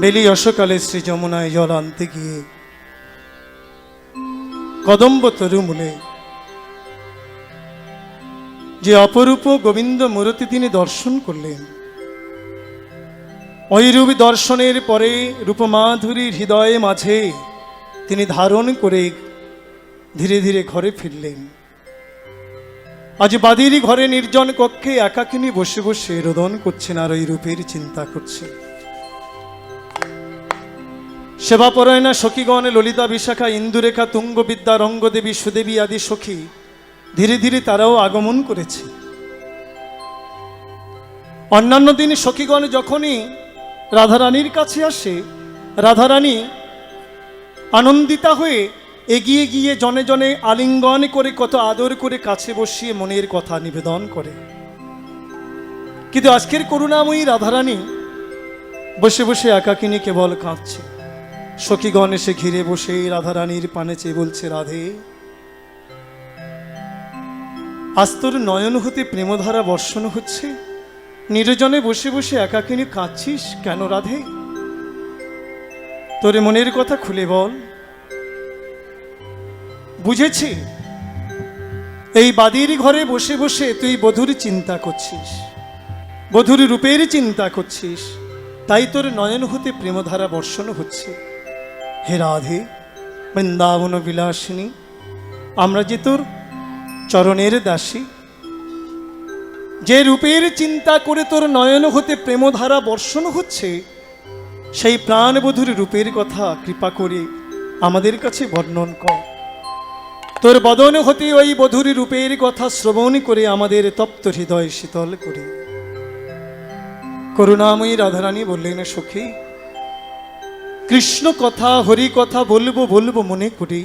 বেলি অসকালে শ্রী যমুনায় জল আনতে গিয়ে কদম্ব তরুমূলে যে অপরূপ গোবিন্দ মূর্তি তিনি দর্শন করলেন, ওই রূপ দর্শনের পরে রূপমাধুরীর হৃদয়ে মাঝে তিনি ধারণ করে ধীরে ধীরে ঘরে ফিরলেন। আজ বাদির ঘরে নির্জন কক্ষে একাকিনী বসে বসে রোদন করছেন আর ওই রূপের চিন্তা করছেন। সেবাপরায়ণা সখীগণ ললিতা বিশাখা ইন্দুরেখা তুঙ্গবিদ্যা রঙ্গদেবী সুদেবী আদি সখী ধীরে ধীরে তারাও আগমন করেছে। অন্যান্য দিন সখীগণ যখনই রাধারানীর কাছে আসে, রাধারানী আনন্দিতা হয়ে এগিয়ে গিয়ে জনে জনে আলিঙ্গন করে কত আদর করে কাছে বসিয়ে মনের কথা নিবেদন করে। কিন্তু আজকের করুণাময়ী রাধারানী বসে বসে একাকিনী কেবল কাঁদছে। সখীগণ এসে ঘিরে বসে রাধারানীর পানে চেয়ে বলছে, রাধে, আজ তোর নয়ন হতে প্রেমধারা বর্ষণ হচ্ছে, নির্জনে বসে বসে একাকিনী কাঁদছিস কেন রাধে? তোর মনের কথা খুলে বল। বুঝেছি এই বাদির ঘরে বসে বসে তুই বধূর চিন্তা করছিস, বধূর রূপের চিন্তা করছিস, তাই তোর নয়ন হতে প্রেমধারা বর্ষণ হচ্ছে। হে রাধে, বৃন্দাবন বিলাসিনী, আমরা যে তোর চরণের দাসী, যে রূপের চিন্তা করে তোর নয়ন হতে প্রেমধারা বর্ষণ হচ্ছে, সেই প্রাণবধূর রূপের কথা কৃপা করে আমাদের কাছে বর্ণন কর। তোর বদন হতে ওই বধূর রূপের কথা শ্রবণ করে আমাদের তপ্ত হৃদয় শীতল করে। করুণাময়ী রাধারানী বললেন, সখী, কৃষ্ণ কথা হরি কথা বলবো বলবো মনে করি,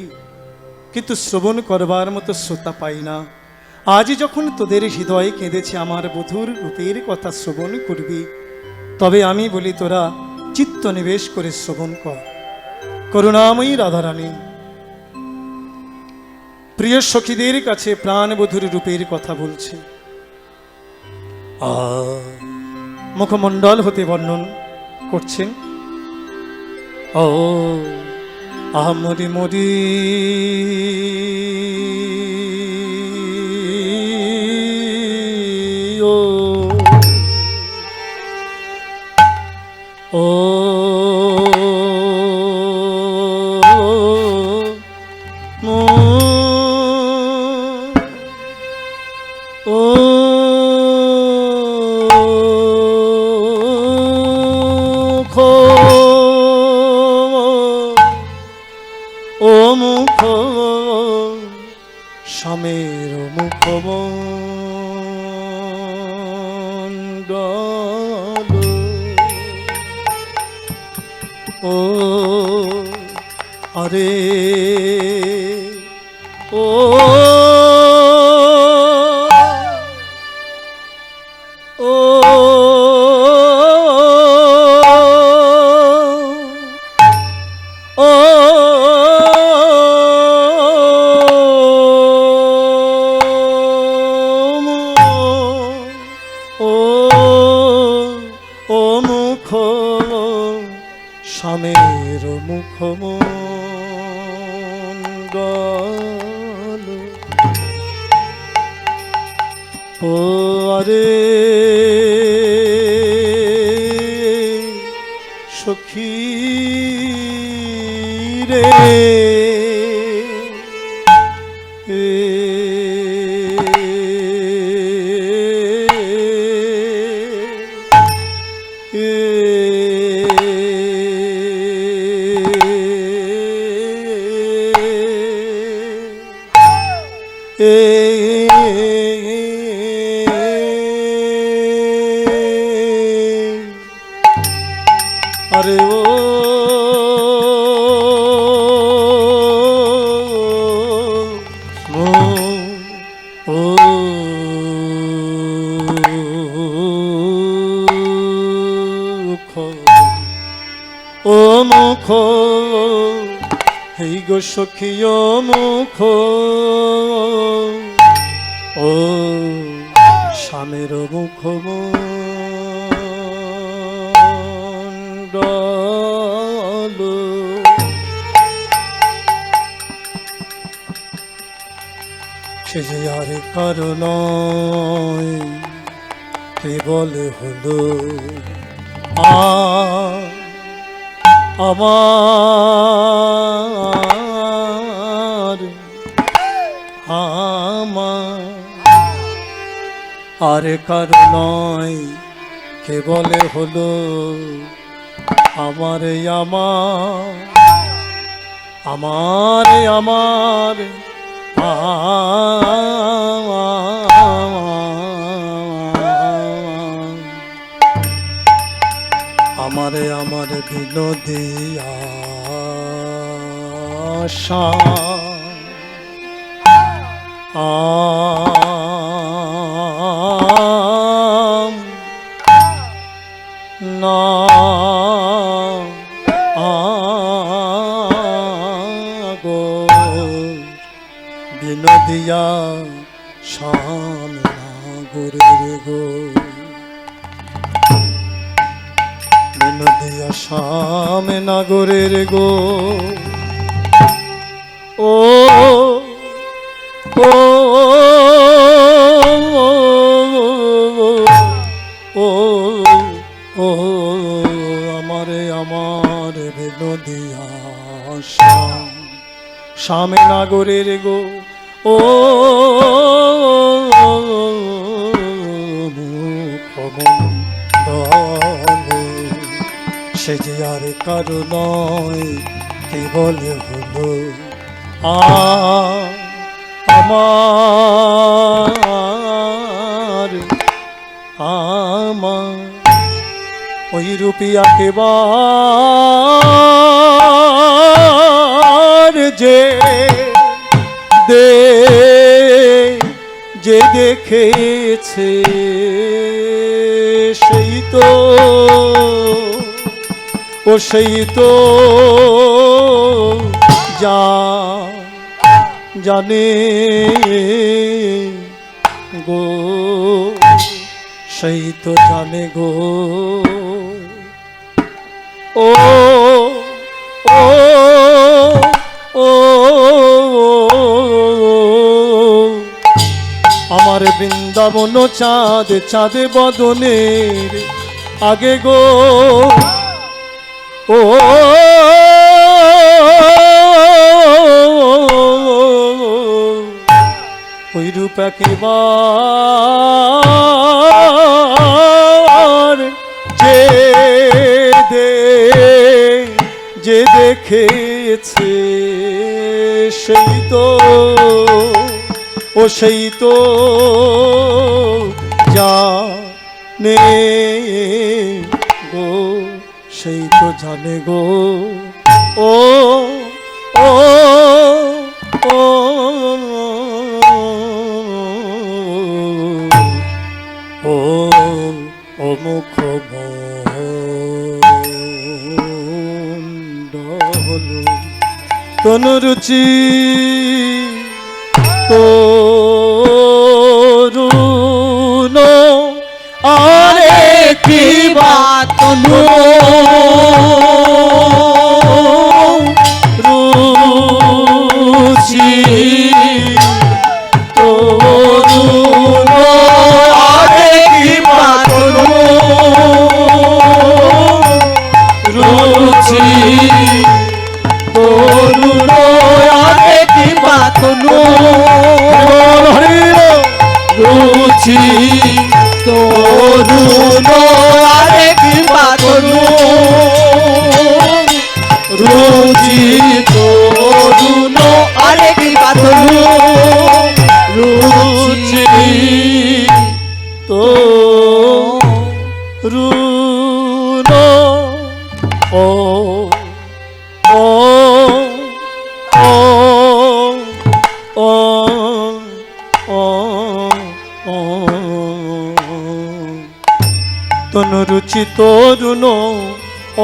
কিন্তু শ্রবণ করবার মতো শ্রোতা পাই না। আজ যখন তোদের হৃদয়ে কেঁদেছে আমার বধূর রূপের কথা শ্রবণ করবি, তবে আমি বলি তোরা চিত্ত নিবেশ করে শ্রবণ কর। করুণাময়ী রাধারানী প্রিয় সখীদের কাছে প্রাণবধূর রূপের কথা বলছে। মুখমণ্ডল হতে বর্ণন করছেন। ও আহমরি মরি ও ও স্বামীর মুখমণ্ডল ও আরে ও ও স্বামীর মুখমণ্ডল ও আরে সখী রে আরে ও ও ও মুখ হেই গো সখী ও মুখ ও স্বামীর মুখমণ্ডল হলো সে যে আর কারণ কেবল হলো আমার আর কারণ কেবল হলো আমার আমার আমার আমারে আমার বিনোদী আশা না গো বিনোদিয়া শাম নাগরের গো বিনোদিয়া শাম নাগরের গো ও ও ও ও আমারে আমার বিনোদিয়া শামে নাগরের গো ও মুখমণ্ডলে সে যে আর কারো নয় কেবল হলো আমার আমার ওই রূপিয়া কেবার যে দেখেছে সেই তো ও সেই তো জানে গো সেই তো জানে গো ও ও ও আমার বৃন্দাবন চাঁদ চাঁদে বদনের আগে গো ও ওই রূপা কেবার যে দেখেছে সেই তো ও সেই তো জানে গো সেই তো জানে গো ও ও ও ও ও মুখমণ্ডল তনুরুচি তরুণ আরে কি বাতনু রুচি তরুণ আরে কি বাতনু রুচি তরুণ আরে কি বাতনু রুচি তরুণ আরে কি বাতনু রুচি তরুণ আরে কি বাতনু রুচি তরুণ ও ও ও ও তনুরুচি তরুণ ও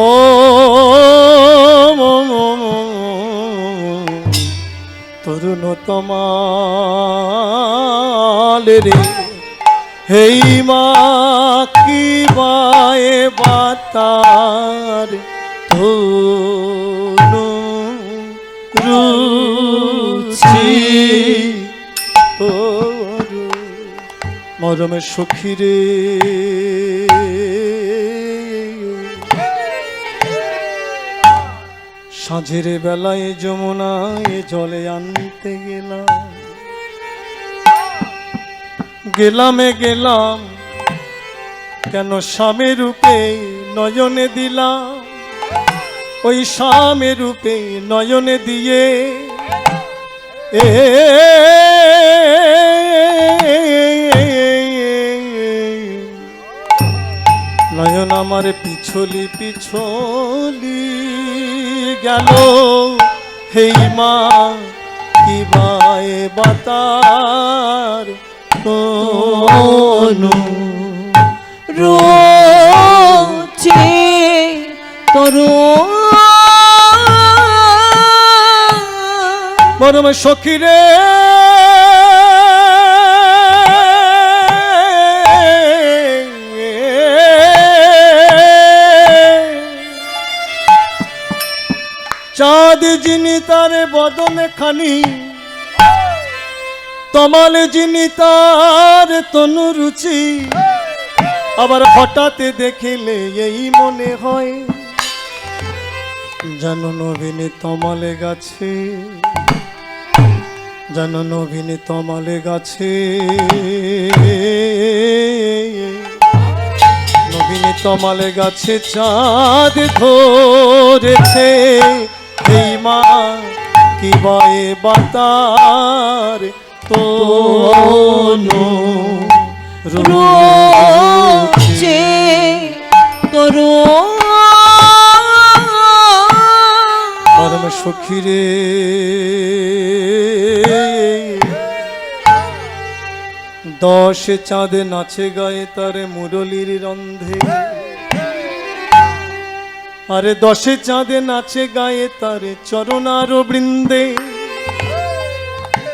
তরুণ তোমালে রে হেই মা কি বায়ে বাতার ধনু রুচি তোর মরমে সখীরে সাঁঝের বেলায় যমুনায় জলে আনতে গেলাম কেন স্বামী রূপে নয়নে দিলাম ওই স্বামী রূপে নয়নে দিয়ে নয়ন আমার পিছলি গেল হেই মা কি বায় বাতার তনু রোচে তরু মরম সখীরে চাঁদ যিনি তার বদনে খানি তমাল যিনি তার তনু রুচি আবার হঠাৎ দেখিলে এই মনে হয় জানো নবীনে তমালে গাছে জানো নবীনে তমালে গাছে নবীনে তমালে গাছে চাঁদ ধরেছে এই মা কি বয়ে বাতার তনু রোচে তরু মরম সখীরে দশ চাঁদ নাচে গায়ে তারে মুরলীর রন্ধে আরে দশে চাঁদে নাচে গায়ে তারে চরণার বৃন্দে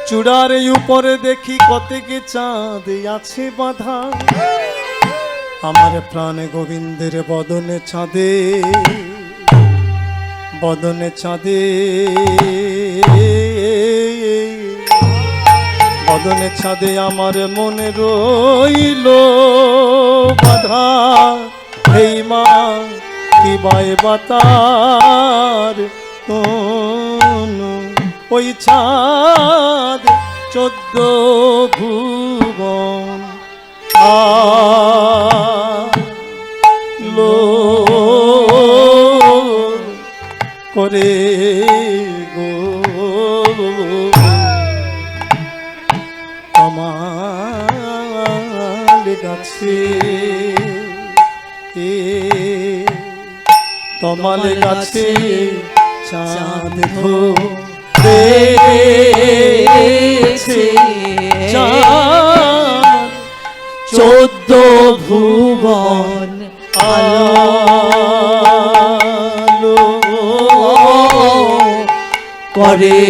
চূড়ার উপরে দেখি কতেকে চাঁদ আছে বাঁধা আমার প্রাণ গোবিন্দের বদনে চাঁদে বদনে চাঁদে আমার মনে রইল বাধা এই মা কি বায় বাতার তনু ওই চাঁদ 14 ভুবন আলো করে গো তমাল গাছে তমাল গাছে চাঁদ ধরেছে চাঁদ 14 ভুবন আলো করে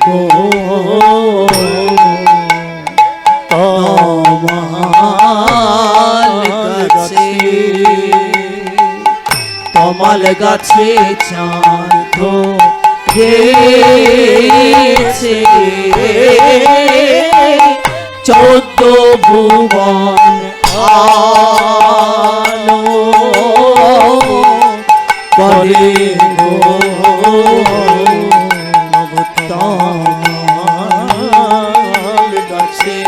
গো তমাল গাছে চাঁদ ধরেছে 14 ভুবন আলো করে গো তমাল গাছে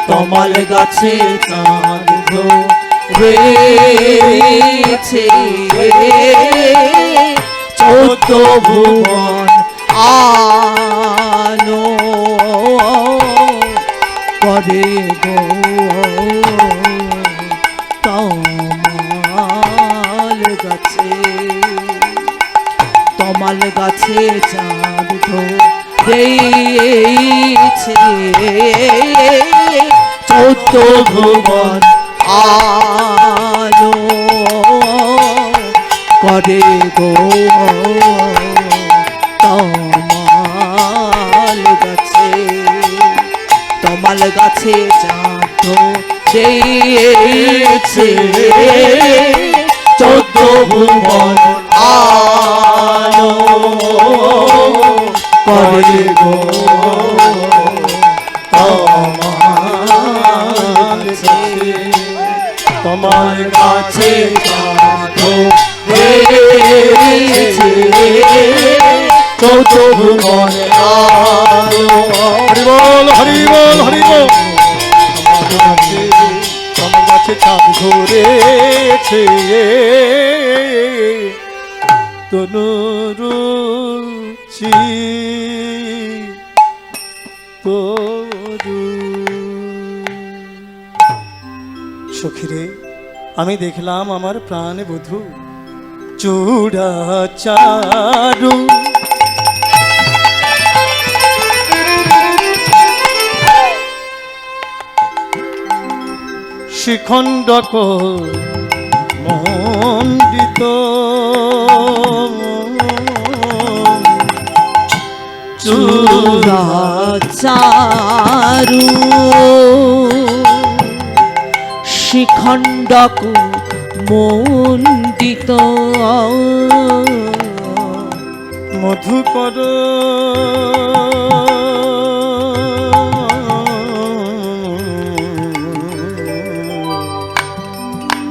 তমাল গাছে চাঁদ ধরেছে 14 ভুবন আলো করে গো তমাল গাছে চাঁদ ধরেছে 14 ভুবন আলো করে গো তমাল গাছে চাঁদ ধরেছে 14 ভুবন আলো করে গো তোমার কাছে সাধু হয়েছে চৌদ্দ ভুবন আলো হরি বল হরি বল হরি বল তোমার কাছে চাঁদ ধরেছে তনুরুচি তরু সখীরে আমি দেখলাম আমার প্রাণ বধূ চূড়াচারু শিখণ্ডক মণ্ডিত চূড়াচারু শিখণ্ডক মণ্ডিত মধুকর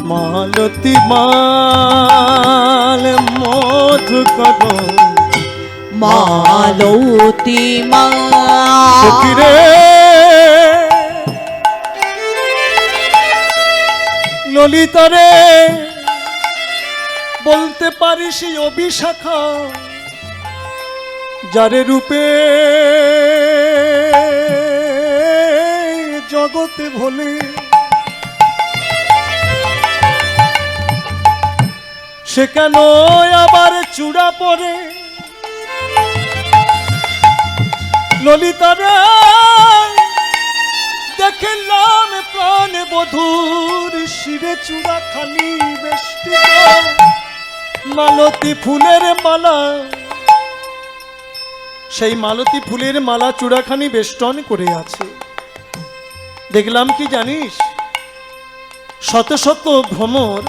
মালতী মাল মধুকর মালতী সখীরে ললিতারে বলতে পারিস অভিশাখা যারে রূপে জগতে ভোলে সে কেন আবার চূড়া পরে ললিতারে দেখলাম প্রাণ বধূর শিরে চূড়া খানি বেষ্টিত মালতী ফুলের মালা সেই মালতী ফুলের মালা চূড়াখানি বেষ্টন করে আছে দেখলাম কি জানিস শত শত ভ্রমর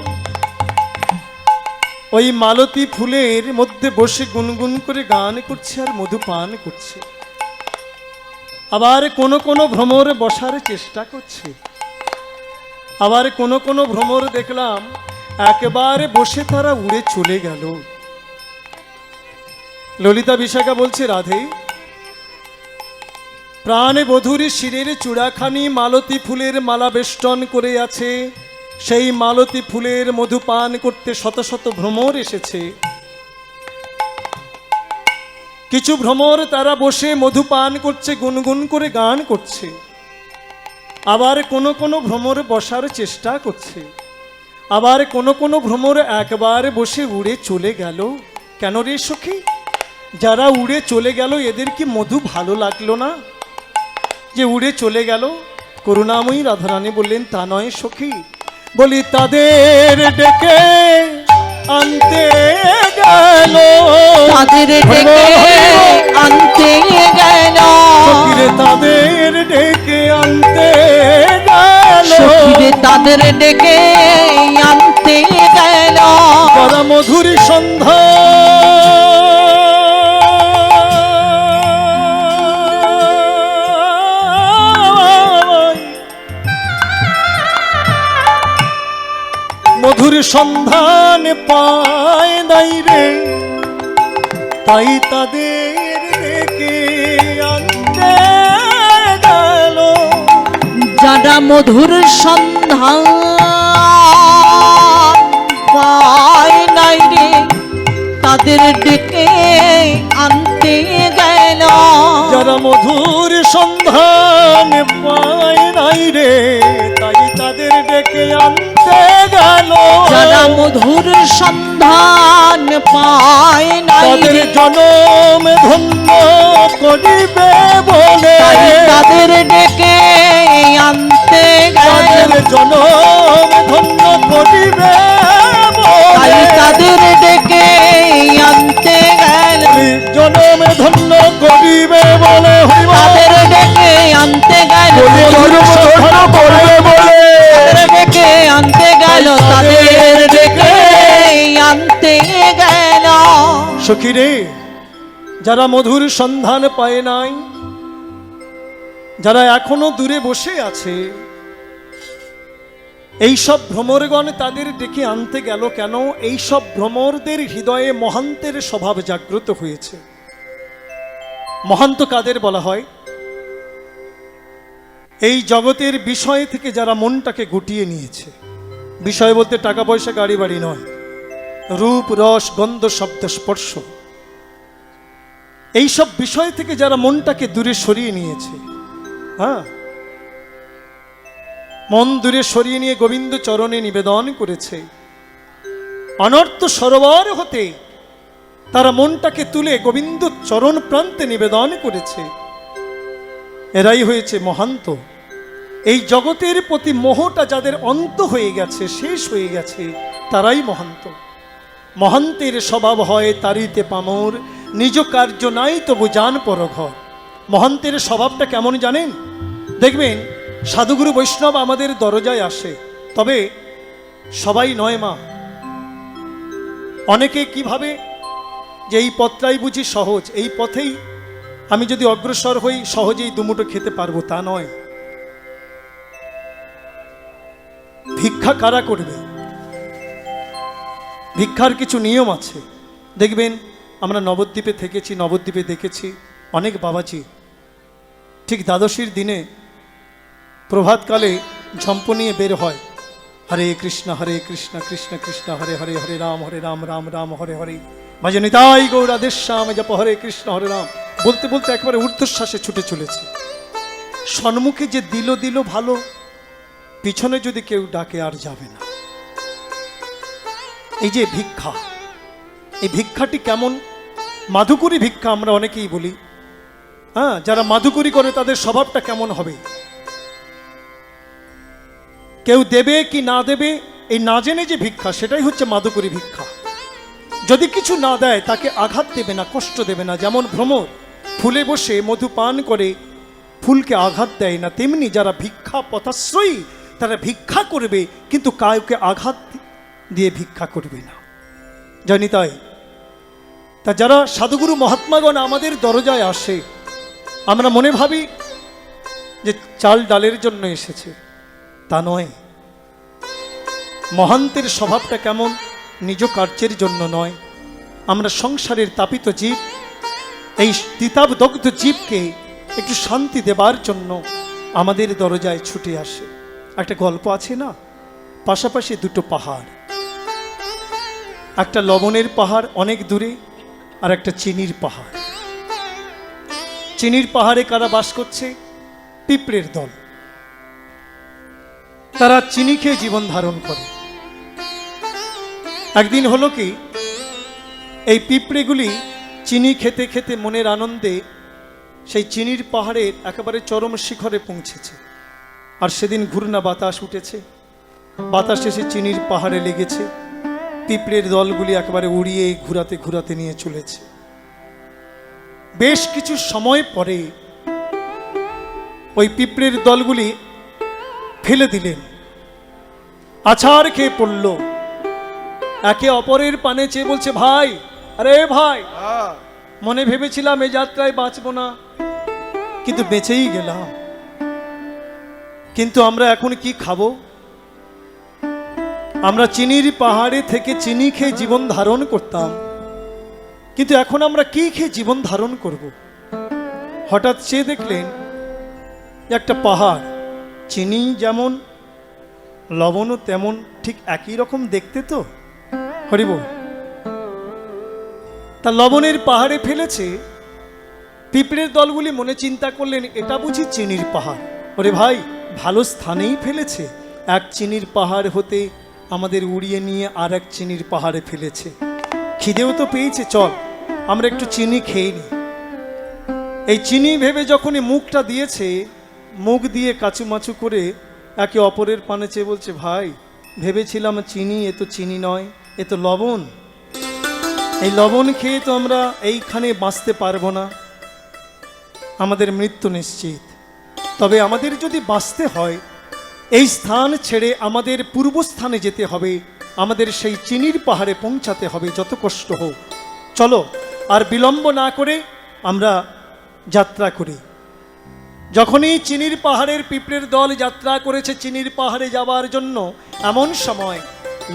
ওই মালতী ফুলের মধ্যে বসে গুনগুন করে গান করছে আর মধু পান করছে আবার কোন কোন ভ্রমর বসার চেষ্টা করছে আবার কোন কোন ভ্রমর দেখলাম একেবারে বসে তারা উড়ে চলে গেল ললিতা বিশাখা বলছে রাধে প্রাণে বধূরী শিরের চূড়াখানি মালতী ফুলের মালা বেষ্টন করে আছে সেই মালতী ফুলের মধু পান করতে শত শত ভ্রমর এসেছে কিছু ভ্রমর তারা বসে মধু পান করছে গুনগুন করে গান করছে আবার কোন কোন ভ্রমর বসার চেষ্টা করছে আবার কোন কোন ভ্রমর একবার বসে উড়ে চলে গেল কেন রে সখী যারা উড়ে চলে গেল এদের কি মধু ভালো লাগলো না যে উড়ে চলে গেল করুণাময়ী রাধারানী বললেন তা নয় সখী বলি তাদের ডেকে আনতে গেল তাদের ডেকে আনতে গেল সখীরে তাদের ডেকে আনতে গেল সখীরে তাদের ডেকে আনতে গেল পরা মধুরী সন্ধ্যা মধুর সন্ধান পায় নাই রে তাই তাদের ডেকে আনতে গেল যারা মধুর সন্ধান পায় নাই রে তাদের ডেকে আনতে গেল যারা মধুর সন্ধান পায় নাই রে তাই তাদের ডেকে আনতে গেল যারা মধুর সন্ধান পায় নাই তাদের রে জনম ধন্য করিবে বলে তাদের ডেকে আনতে তাদের গেল জনম ধন্য করিবে তাই বলে তাদের ডেকে আনতে গেল জনম ধন্য করিবে বলে তাদের ডেকে আনতে গেল করবে বলে তাদের ডেকে আনতে গেল তাদের ডেকে সখী রে, যারা মধুর সন্ধান পায় নাই, যারা এখনো দূরে বসে আছে, এইসব ভ্রমরগণ তাদের ডেকে আনতে গেল কেন? এইসব ভ্রমরদের হৃদয়ে মহান্তের স্বভাব জাগ্রত হয়েছে। মহান্ত কাদের বলা হয়? এই জগতের বিষয় থেকে যারা মনটাকে গুটিয়ে নিয়েছে। বিষয় বলতে টাকা পয়সা গাড়ি বাড়ি নয়, রূপ রস গন্ধ শব্দ স্পর্শ, এইসব বিষয় থেকে যারা মনটাকে দূরে সরিয়ে নিয়েছে। হ্যাঁ, মন দূরে সরিয়ে নিয়ে গোবিন্দ চরণে নিবেদন করেছে। অনর্থ সরোবর হতে তারা মনটাকে তুলে গোবিন্দ চরণ প্রান্তে নিবেদন করেছে। এরাই হয়েছে মহান্ত। এই জগতের প্রতি মোহটা যাদের অন্ত হয়ে গেছে, শেষ হয়ে গেছে, তারাই মহান্ত। মহান্তের স্বভাব হয় তারিতে পামর, নিজ কার্য নাই তবু জান পরঘর। মহান্তের স্বভাবটা কেমন জানেন? দেখবেন সাধুগুরু বৈষ্ণব আমাদের দরজায় আসে, তবে সবাই নয় মা। অনেকে কিভাবে যে এই পথটাই বুঝি সহজ, এই পথেই আমি যদি অগ্রসর হই সহজেই দুমুঠো খেতে পারবো, তা নয়। ভিক্ষা কারা করবে? ভিক্ষার কিছু নিয়ম আছে। দেখবেন আমরা নবদ্বীপে থেকেছি, নবদ্বীপে দেখেছি অনেক বাবাজি ঠিক দ্বাদশীর দিনে প্রভাতকালে ঝম্প নিয়ে বের হয়, হরে কৃষ্ণ কৃষ্ণ কৃষ্ণ হরে হরে, হরে রাম রাম রাম হরে হরে, ভজন নিতাই গৌর আদেশ্যাম জপ হরে কৃষ্ণ হরে রাম বলতে বলতে একেবারে ঊর্ধ্বশ্বাসে ছুটে চলেছে। সন্মুখে যে দিল দিল ভালো, পিছনে যদি কেউ ডাকে আর যাবে না। এই যে ভিক্ষা, এই ভিক্ষাটি কেমন? মাধুকরী ভিক্ষা আমরা অনেকেই বলি। হ্যাঁ, যারা মাধুকরী করে তাদের স্বভাবটা কেমন হবে? কেউ দেবে কি না দেবে এই না জেনে যে ভিক্ষা, সেটাই হচ্ছে মাধুকরী ভিক্ষা। যদি কিছু না দেয় তাকে আঘাত দেবে না, কষ্ট দেবে না। যেমন ভ্রমর ফুলে বসে মধু পান করে ফুলকে আঘাত দেয় না, তেমনি যারা ভিক্ষা পথাশ্রয়ী তারা ভিক্ষা করবে, কিন্তু কাউকে আঘাত দিয়ে ভিক্ষা করবে না। জানি তাই তা যারা সাধুগুরু মহাত্মাগণ আমাদের দরজায় আসে, আমরা মনে ভাবি যে চাল ডালের জন্য এসেছে, তা নয়। মহান্তের স্বভাবটা কেমন? নিজ কার্যের জন্য নয়। আমরা সংসারের তাপিত জীব, এই তিতাব দগ্ধ জীবকে একটু শান্তি দেবার জন্য আমাদের দরজায় ছুটে আসে। একটা গল্প আছে না, পাশাপাশি দুটো পাহাড়, একটা লবণের পাহাড় অনেক দূরে, আর একটা চিনির পাহাড়। চিনির পাহাড়ে কারা বাস করছে? পিঁপড়ের দল। তারা চিনি খেয়ে জীবন ধারণ করে। একদিন হলো কি, এই পিঁপড়েগুলি চিনি খেতে খেতে মনের আনন্দে সেই চিনির পাহাড়ের একেবারে চরম শিখরে পৌঁছেছে। আর সেদিন ঘূর্ণা বাতাস উঠেছে, বাতাস এসে চিনির পাহাড়ে লেগেছে। পিঁপড়ের দলগুলি একেবারে উড়িয়ে ঘুরাতে ঘুরাতে নিয়ে চলেছে। বেশ কিছু সময় পরে ওই পিঁপড়ের দলগুলি ফেলে দিলেন, আছাড় খেয়ে পড়ল। একে অপরের পানে চেয়ে বলছে, ভাই, আরে ভাই, মনে ভেবেছিলাম এই যাত্রায় বাঁচবো না, কিন্তু বেঁচেই গেলাম। কিন্তু আমরা এখন কি খাবো? আমরা চিনির পাহাড়ে থেকে চিনি খেয়ে জীবন ধারণ করতাম, কিন্তু এখন আমরা কি খেয়ে জীবন ধারণ করব? হঠাৎ চেয়ে দেখলেন একটা পাহাড়, চিনি যেমন লবণও তেমন, ঠিক একই রকম দেখতে তো। হরিব, তা লবণের পাহাড়ে ফেলেছে। পিঁপড়ের দলগুলি মনে চিন্তা করলেন, এটা বুঝি চিনির পাহাড়। ওরে ভাই, ভালো স্থানেই ফেলেছে। এক চিনির পাহাড় হতে আমাদের উড়িয়ে নিয়ে আর এক চিনির পাহাড়ে ফেলেছে। খিদেও তো পেয়েছে, চল আমরা একটু চিনি খেয়ে নিই। এই চিনি ভেবে যখনই মুখটা দিয়েছে, মুখ দিয়ে কাচুমাচু করে একে অপরের পানে চেয়ে বলছে, ভাই, ভেবেছিলাম চিনি, এ তো চিনি নয়, এ তো লবণ। এই লবণ খেয়ে তো আমরা এইখানে বাঁচতে পারবো না, আমাদের মৃত্যু নিশ্চিত। তবে আমাদের যদি বাঁচতে হয়, এই স্থান ছেড়ে আমাদের পূর্বস্থানে যেতে হবে, আমাদের সেই চিনির পাহাড়ে পৌঁছাতে হবে, যত কষ্ট হোক। চলো আর বিলম্ব না করে আমরা যাত্রা করি। যখনই চিনির পাহাড়ের পিঁপড়ের দল যাত্রা করেছে চিনির পাহাড়ে যাওয়ার জন্য, এমন সময়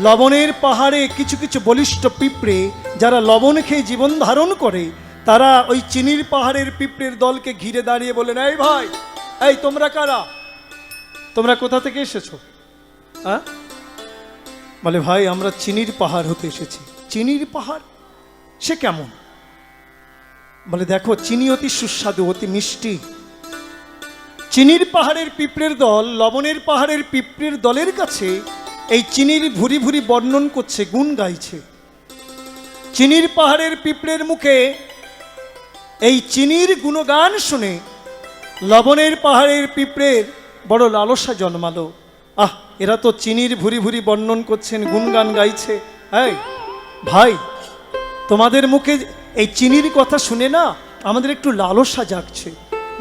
লবণের পাহাড়ে কিছু কিছু বলিষ্ঠ পিঁপড়ে যারা লবণ খেয়ে জীবন ধারণ করে, তারা ওই চিনির পাহাড়ের পিঁপড়ের দলকে ঘিরে দাঁড়িয়ে বলেন, এই ভাই, এই তোমরা কারা? তোমরা কোথা থেকে এসেছো? হ্যাঁ? বলে, ভাই আমরা চিনির পাহাড় হতে এসেছি। চিনির পাহাড়? সে কেমন? বলে, দেখো চিনি অতি সুস্বাদু, অতি মিষ্টি। চিনির পাহাড়ের পিঁপড়ের দল লবণের পাহাড়ের পিঁপড়ের দলের কাছে এই চিনির ভুরি ভুরি বর্ণন করছে, গুণ গাইছে। চিনির পাহাড়ের পিঁপড়ের মুখে এই চিনির গুণগান শুনে লবণের পাহাড়ের পিঁপড়ের বড় লালসা জন্মালো। আহ, এরা তো চিনির ভুরি ভুরি বর্ণন করছেন, গুণগান গাইছে। এই ভাই, তোমাদের মুখে এই চিনির কথা শুনে না আমাদের একটু লালসা জাগছে।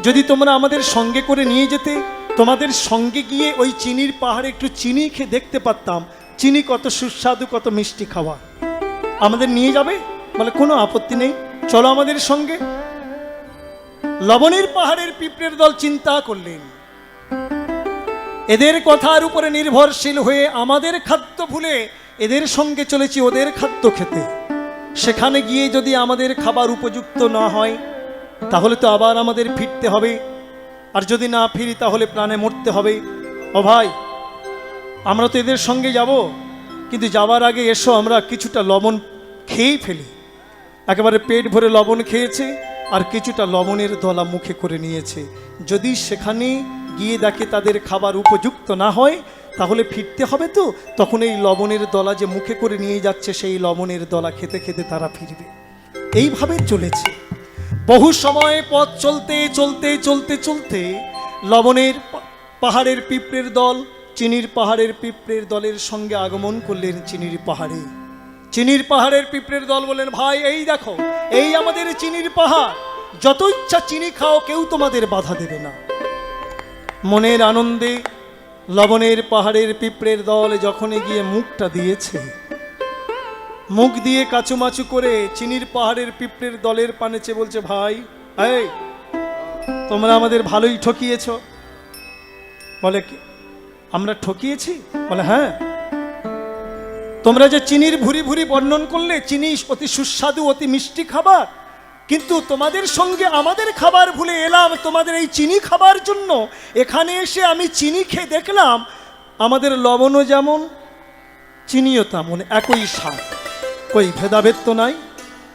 যদি তোমরা আমাদের সঙ্গে করে নিয়ে যেতে, তোমাদের সঙ্গে গিয়ে ওই চিনির পাহাড়ে একটু চিনি খেয়ে দেখতে পারতাম চিনি কত সুস্বাদু, কত মিষ্টি খাওয়া। আমাদের নিয়ে যাবে? বলে, কোনো আপত্তি নেই, চলো আমাদের সঙ্গে। লবণের পাহাড়ের পিঁপড়ের দল চিন্তা করলেন, এদের কথার উপরে নির্ভরশীল হয়ে আমাদের খাদ্য ভুলে এদের সঙ্গে চলেছি ওদের খাদ্য খেতে। সেখানে গিয়ে যদি আমাদের খাবার উপযুক্ত না হয় তাহলে তো আবার আমাদের ফিরতে হবে, আর যদি না ফিরি তাহলে প্রাণে মরতে হবে। ও ভাই, আমরা তো এদের সঙ্গে যাব, কিন্তু যাওয়ার আগে এসো আমরা কিছুটা লবণ খেয়েই ফেলি। একেবারে পেট ভরে লবণ খেয়েছে আর কিছুটা লবণের দলা মুখে করে নিয়েছে। যদি সেখানে গিয়ে দেখে তাদের খাবার উপযুক্ত না হয় তাহলে ফিরতে হবে তো, তখন এই লবণের দলা যে মুখে করে নিয়ে যাচ্ছে সেই লবণের দলা খেতে খেতে তারা ফিরবে। এইভাবে চলেছে বহু সময়। পথ চলতে চলতে চলতে চলতে লবণের পাহাড়ের পিঁপড়ের দল চিনির পাহাড়ের পিঁপড়ের দলের সঙ্গে আগমন করলেন চিনির পাহাড়ে। চিনির পাহাড়ের পিঁপড়ের দল বলেন, ভাই এই দেখো, এই আমাদের চিনির পাহাড়, যত ইচ্ছা চিনি খাও, কেউ তোমাদের বাধা দেবে না। মনের আনন্দে লবণের পাহাড়ের পিঁপড়ের দল যখনই গিয়ে মুখটা দিয়েছে, মুখ দিয়ে কাচুমাচু করে চিনির পাহাড়ের পিঁপড়ের দলের পানে চেয়ে বলছে, ভাই এই তোমরা আমাদের ভালোই ঠকিয়েছ। বলে, আমরা ঠকিয়েছি? বলে, হ্যাঁ, তোমরা যে চিনির ভুরি ভুরি বর্ণন করলে চিনি অতি সুস্বাদু, অতি মিষ্টি খাবার, কিন্তু তোমাদের সঙ্গে আমাদের খাবার ভুলে এলাম তোমাদের এই চিনি খাবার জন্য। এখানে এসে আমি চিনি খেয়ে দেখলাম আমাদের লবণও যেমন চিনিও তেমন, একই স্বাদ, কই ভেদাভেদ তো নাই।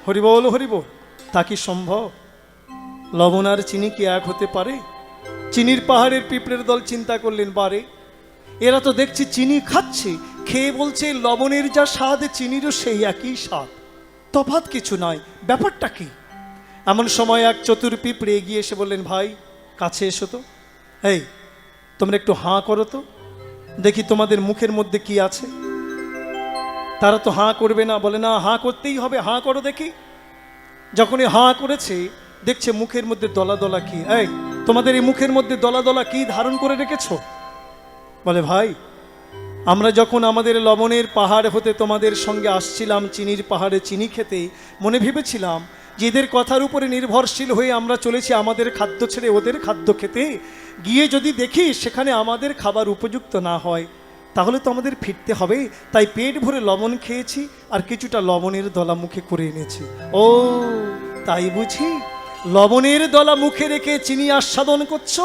হরিবল হরিবল। তা কি সম্ভব? লবণ আর চিনি কি এক হতে পারে? চিনির পাহাড়ের পিঁপড়ের দল চিন্তা করলেন, বারে এরা তো দেখছি চিনি খাচ্ছে, খেয়ে বলছে লবণের যা স্বাদ চিনিরও সেই একই স্বাদ, তফাৎ কিছু নয়, ব্যাপারটা কি? এমন সময় এক চতুর পিঁপড়ে এগিয়ে এসে বললেন, ভাই কাছে এসো তো, এই তোমরা একটু হাঁ করো তো, দেখি তোমাদের মুখের মধ্যে কি আছে। তারা তো হাঁ করবে না, বলে, না হাঁ করতেই হবে, হাঁ করো দেখি। যখনই হাঁ করেছে দেখছে মুখের মধ্যে দলা দলা কি। এই তোমাদের এই মুখের মধ্যে দলা দলা কি ধারণ করে রেখেছো? বলে, ভাই আমরা যখন আমাদের লবণের পাহাড় হতে তোমাদের সঙ্গে আসছিলাম চিনির পাহাড়ে চিনি খেতে, মনে ভেবেছিলাম যে এদের কথার উপরে নির্ভরশীল হয়ে আমরা চলেছি আমাদের খাদ্য ছেড়ে ওদের খাদ্য খেতে। গিয়ে যদি দেখি সেখানে আমাদের খাবার উপযুক্ত না হয় তাহলে তো আমাদের ফিরতে হবে, তাই পেট ভরে লবণ খেয়েছি আর কিছুটা লবণের দলা মুখে করে এনেছি। ও তাই বুঝি লবণের দলা মুখে রেখে চিনি আস্বাদন করছো?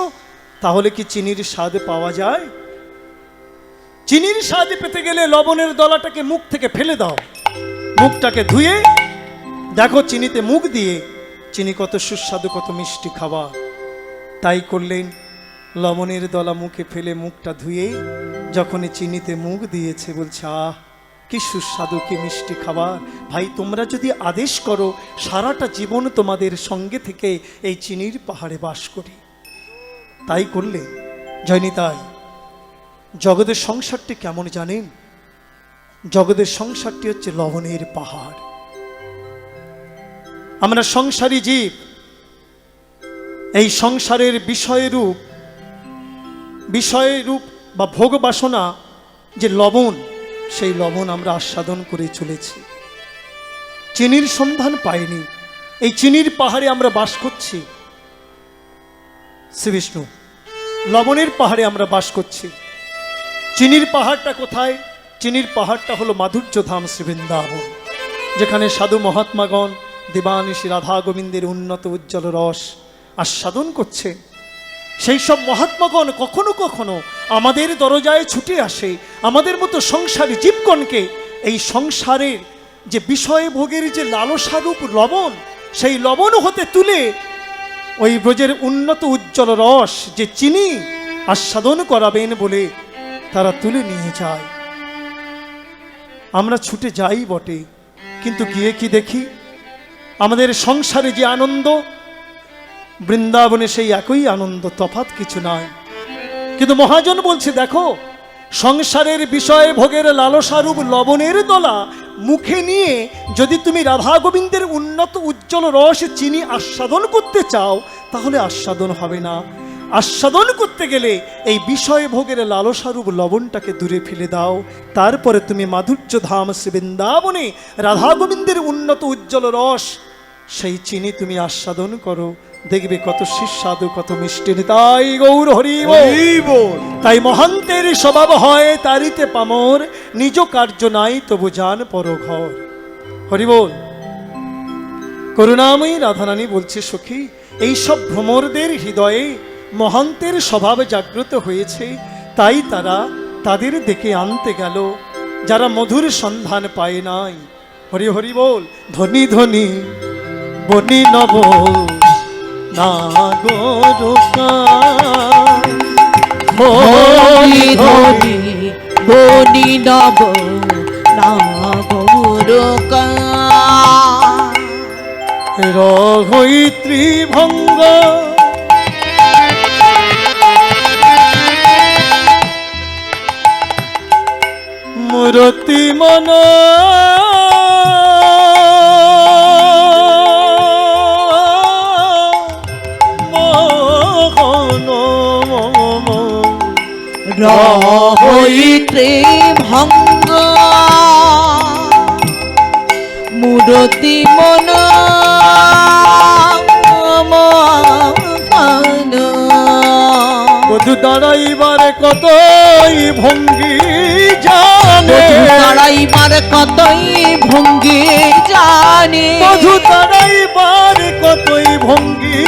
তাহলে কি চিনির স্বাদ পাওয়া যায়? চিনির স্বাদ পেতে গেলে লবণের দলাটাকে মুখ থেকে ফেলে দাও, মুখটাকে ধুয়ে দেখো চিনিতে মুখ দিয়ে চিনি কত সুস্বাদু, কত মিষ্টি খাবার। তাই করলেন, লবণের দলা মুখে ফেলে মুখটা ধুয়ে যখনই চিনিতে মুখ দিয়েছে বলছে, আহ কি সুস্বাদু, কি মিষ্টি খাবার। ভাই তোমরা যদি আদেশ করো সারাটা জীবন তোমাদের সঙ্গে থেকে এই চিনির পাহাড়ে বাস করি। তাই করলে জয়নিতাই। জগতের সংসারটি কেমন জানেন? জগতের সংসারটি হচ্ছে লবণের পাহাড়। আমরা সংসারী জীব, এই সংসারের বিষয়রূপ বা ভোগ বাসনা যে লবণ, সেই লবণ আমরা আস্বাদন করে চলেছি। চিনির সন্ধান পাইনি। এই চিনির পাহাড়ে আমরা বাস করছি, শ্রী বিষ্ণু, লবণের পাহাড়ে আমরা বাস করছি। চিনির পাহাড়টা কোথায়? চিনির পাহাড়টা হলো মাধুর্যধাম শ্রী বৃন্দাবন, যেখানে সাধু মহাত্মাগণ দেবানিশী রাধা গোবিন্দের উন্নত উজ্জ্বল রস আস্বাদন করছে। সেই সব মহাত্মাগণ কখনো কখনো আমাদের দরজায় ছুটে আসে, আমাদের মতো সংসারী জীবগণকে এই সংসারের যে বিষয় ভোগের যে লালসারূপ লবণ, সেই লবণ হতে তুলে ওই ব্রজের উন্নত উজ্জ্বল রস যে চিনি আস্বাদন করাবেন বলে তারা তুলে নিয়ে যায়। আমরা ছুটে যাই বটে, কিন্তু গিয়ে কি দেখি আমাদের সংসারে যে আনন্দ, বৃন্দাবনে সেই একই আনন্দ, তফাৎ কিছু নয়। কিন্তু মহাজন বলছে, দেখো, সংসারের বিষয়ে ভোগের লালসারূপ লবণের দলা মুখে নিয়ে যদি তুমি রাধা গোবিন্দের উন্নত উজ্জ্বল রস চিনি আস্বাদন করতে চাও, তাহলে আস্বাদন হবে না। আস্বাদন করতে গেলে এই বিষয় ভোগের লালসারূপ লবণটাকে দূরে ফেলে দাও, তারপরে তুমি মাধুর্য ধাম শ্রী বৃন্দাবনে রাধা গোবিন্দের উন্নত উজ্জ্বল রস সেই চিনি তুমি আস্বাদন করো, দেখবে কত সুস্বাদু, কত মিষ্টি। তাই গৌর হরি বল। তাই মহান্তের স্বভাব হয় তারিতে পামর, নিজ কার্য নাই তবু জান পর ঘর। হরি বল। করুণাময়ী রাধারানী বলছে, সখী, এইসব ভ্রমরদের হৃদয়ে মহান্তের স্বভাব জাগ্রত হয়েছে, তাই তারা তাদের ডেকে আনতে গেল যারা মধুর সন্ধান পায় নাই। হরি হরি বল। ধনী ধনী বনি নব হরি হরি বনি নব নাগরকা রঘৈত্রী ভঙ্গ মূরতি মন রহৈত্রী ভঙ্গ মূরতি মন বধূ দাঁড়াইবারে কতই ভঙ্গি জানে, দাঁড়াইবার কতই ভঙ্গি জানে, বধূ দাঁড়াইবার কতই ভঙ্গি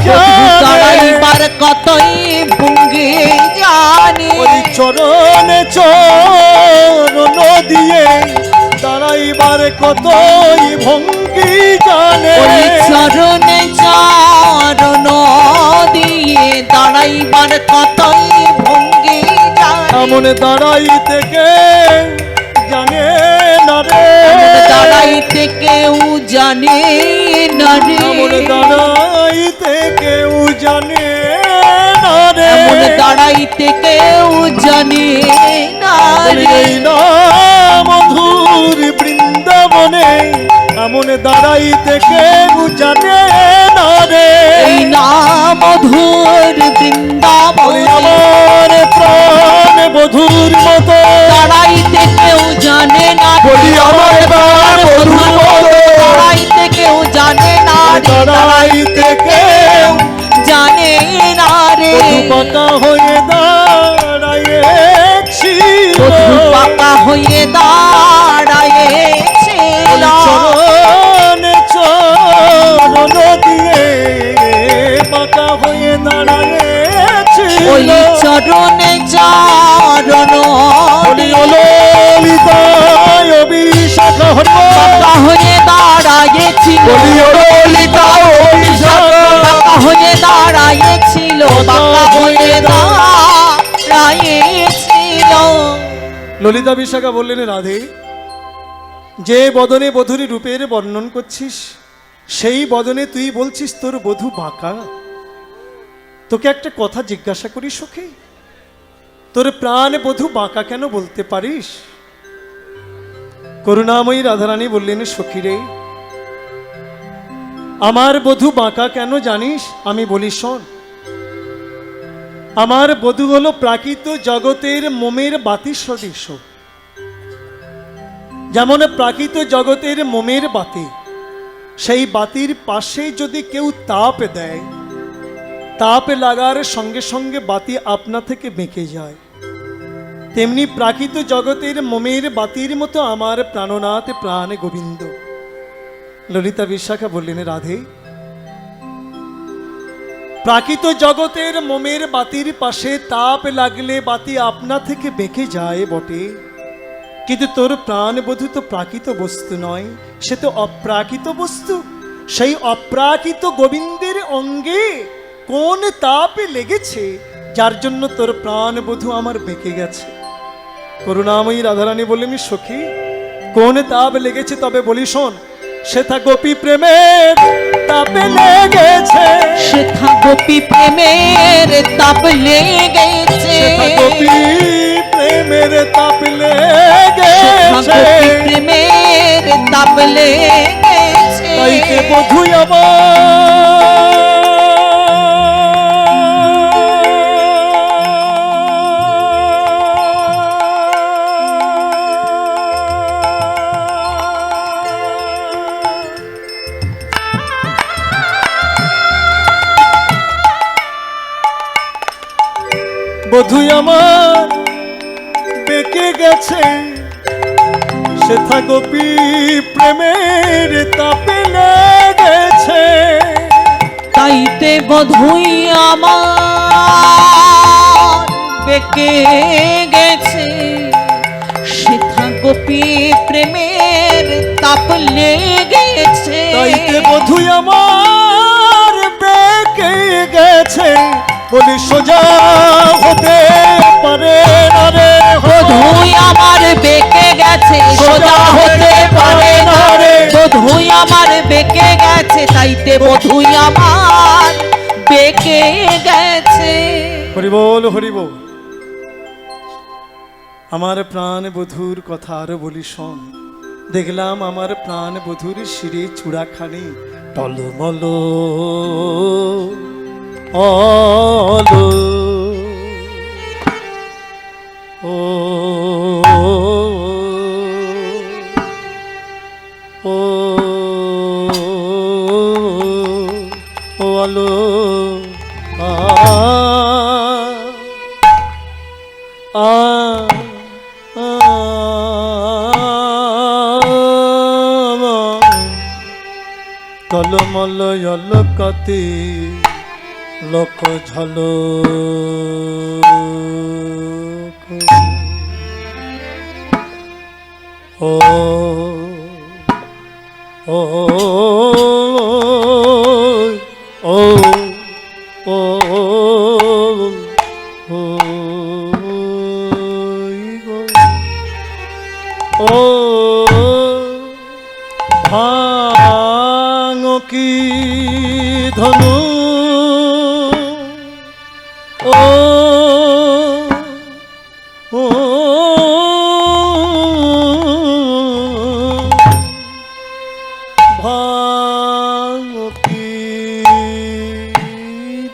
জানে, দাঁড়াইবার কতই ভঙ্গি জানে, ওই চরণে চরণ দিয়ে দাঁড়াইবার কতই ভঙ্গি জানে, ওই চরণে চরণ দিয়ে দাঁড়াইবার কতই ভঙ্গি জানে, এমন দাঁড়াইতে কেউ জানে না রে, দাঁড়াইতে কেউ জানে না রে, এমন দাঁড়াইতে কেউ জানে না রে, এমন দাঁড়াইতে কেউ জানে না রে, এই না মধুর বৃন্দাবনে এমন দাঁড়াইতে কেউ জানে না রে, এই না মধুর বৃন্দাবনে আমার প্রাণ বধুর মতো দাঁড়াইতে কেউ জানে না রে, বলি আমার প্রাণ বধুর মতো দাঁড়াইতে কেউ জানে না রে, দাঁড়াইতে কেউ জানে না রে, বধূ পাকা হয়ে দাঁড়াইছিল, বধূ পাকা হয়ে দাঁড়াইছিল, চরণে চরণ দিয়ে পাকা হয়ে দাঁড়াইছিল, ওই চরণে চরণ দিয়ে ললিতায় অভিষেক পাকা হয়ে দাঁড়াইছিল, পাকা হয়ে দাঁড়াইছিল, পাকা হয়ে দাঁড়াইছিল। ললিতা বিশাখা বললেন, রাধে, যে বদনে বধূর রূপের বর্ণন করছিস, সেই বদনে তুই বলছিস তোর বধূ বাঁকা। তোকে একটা কথা জিজ্ঞাসা করি সখী, তোর প্রাণ বধূ বাঁকা কেন বলতে পারিস? করুণাময়ী রাধারানী বললেন, সখী রে, আমার বধূ বাঁকা কেন জানিস? আমি বলি, শোন। আমার বধূ হলো প্রাকৃত জগতের মোমের বাতি সদৃশ। যেমন প্রাকৃত জগতের মোমের বাতি, সেই বাতির পাশে যদি কেউ তাপ দেয়, তাপ লাগার সঙ্গে সঙ্গে বাতি আপনা থেকে বেঁকে যায়, তেমনি প্রাকৃত জগতের মোমের বাতির মতো আমার প্রাণনাথ প্রাণ গোবিন্দ। ললিতা বিশাখা বললেন, রাধে, প্রাকৃত জগতের মোমের বাতির পাশে তাপ লাগলে বাতি আপনা থেকে বেঁকে যায় বটে, কিন্তু তোর প্রাণবধূ তো প্রাকৃত বস্তু নয়, সে তো অপ্রাকৃত বস্তু। সেই অপ্রাকৃত গোবিন্দের অঙ্গে কোন তাপ লেগেছে যার জন্য তোর প্রাণবধূ আমার বেঁকে গেছে? করুণাময়ী রাধারানী বললেন, সখী, কোন তাপ লেগেছে তবে বলি শোন। সেথা গোপী প্রেমের তাপে লেগেছে, সেথা গোপী প্রেমের তাপ লেগেছে, সেথা গোপী প্রেমের তাপ সেথা লেগেছে, গোপী প্রেমের তাপ লেগেছে। তাইতে বধূ বধূ আমার বেঁকে গেছে, সেথা গোপী প্রেমের তাপে লেগেছে, তাইতে বধূই আমার বেঁকে গেছে, সেথা গোপী প্রেমের তাপ লেগেছে। তাইতে বধূ আমার বেঁকে গেছে, বলি সোজা হতে পারে না রে, বধূই আমার বেঁকে গেছে, সোজা হতে পারে না রে, বধূই আমার বেঁকে গেছে, তাইতে বধূই আমার বেঁকে গেছে। হরি বল, হরি বল। আমার প্রাণ বধূর কথা আরো বলি শোন। দেখলাম আমার প্রাণ বধূর শিরে চূড়াখানি টলমল অলো, ও ও ও আলো, আ আ টলমল অলকতে লোক ঝল, ও ও ও ও ও ভাঙ কি ধনু, ও ও ভাঙ কি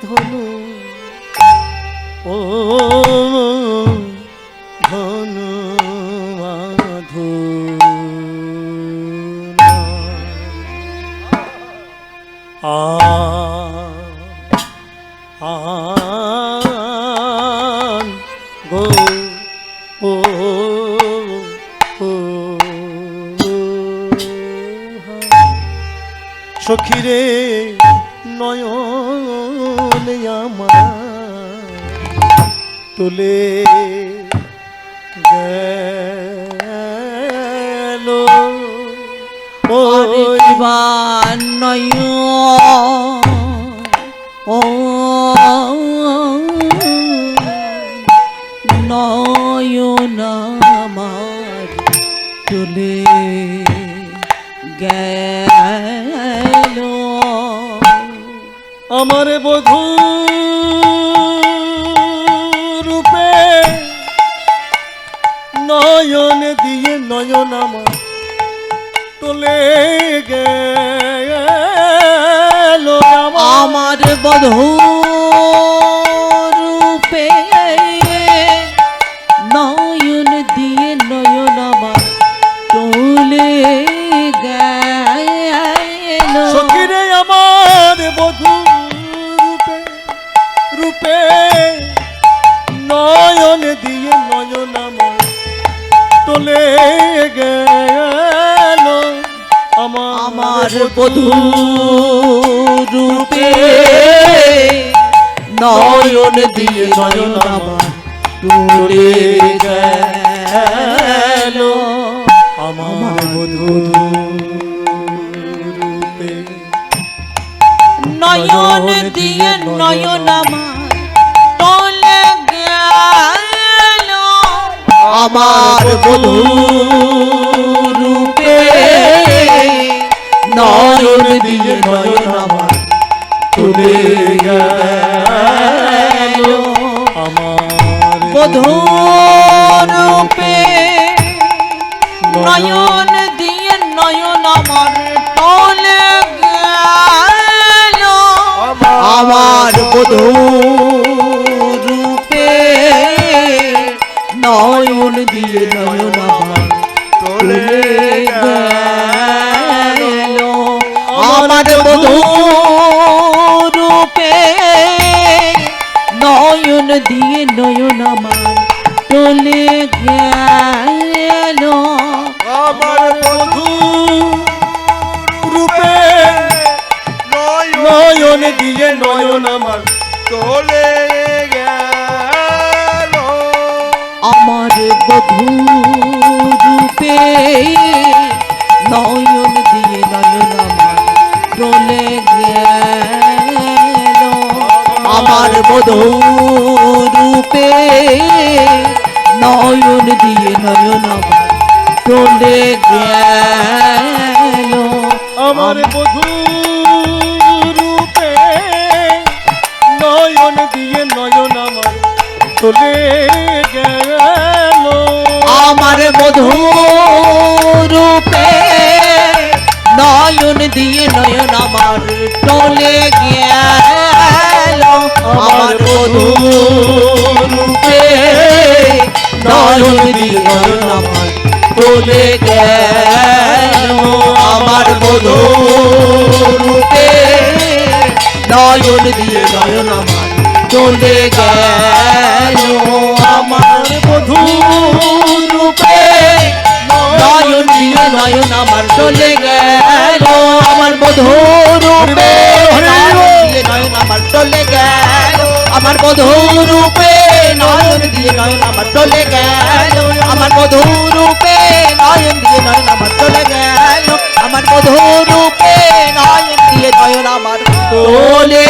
ধনু, ও ধনু মাধু, আন গো ও সখীরে নয়ন আমার তোলে গেল, ওই নয় ও নয়ন আমার তুলে গেল, আমার বধূ রূপে নয়ন দিয়ে নয়ন আমার তোলে গেল, আমার বধূ রূপে নয়ন দিয়ে নয়ন আমার নয়ন দিয়ে নয়ন আমার চলে গেল আমার বধূ রূপে নয়ন দিয়ে নয়ন আমার চলে গেল আমার বধূ রূপে নয়ন দিয়ে নয়ন আমার চলে গেল আমার বধূ রূপে নয়ন দিয়ে নয়ন আমার চলে গেল আমার বধূ রূপে নয়ন দিয়ে নয়ন আমার চলে গেল আমার বধূ রূপে নয়ন দিয়ে নয়ন আমার চলে গেল আমার বধূ রূপে নয়ন দিয়ে নয়ন আমার চলে গেল আমার বধূ রূপে নয়ন দিয়ে নয়ন আমার চলে গেল আমার বধূ রূপে নয়ন দিয়ে নয়ন আমার চলে গেল আমার বধূ রূপে নয়ন দিয়ে নয়ন আমার চলে গেল আমার বধূ রূপে নয়ন দিয়ে নয়ন আমার চলে গেল আমার বধূ রূপে নয়ন দিয়ে নয়ন আমার চলে গেল আমার বধূ রূপে নয়ন দিয়ে নয়ন আমার চলে গেল আমার বধূ রূপে নয়ন দিয়ে নয়ন আমার চলে গেল আমার বধূ রূপে নয়ন দিয়ে নয়ন আমার চলে গেল আমার বধূ রূপে নয়ন দিয়ে নয়ন আমার চলে গেল আমার বধূ রূপে নয়ন দিয়ে নয়ন আমার চলে গেল আমার বধূ রূপে নয়ন দিয়ে নয়ন আমার চলে গেল আমার বধূ রূপে নয়ন দিয়ে নয়ন আমার চলে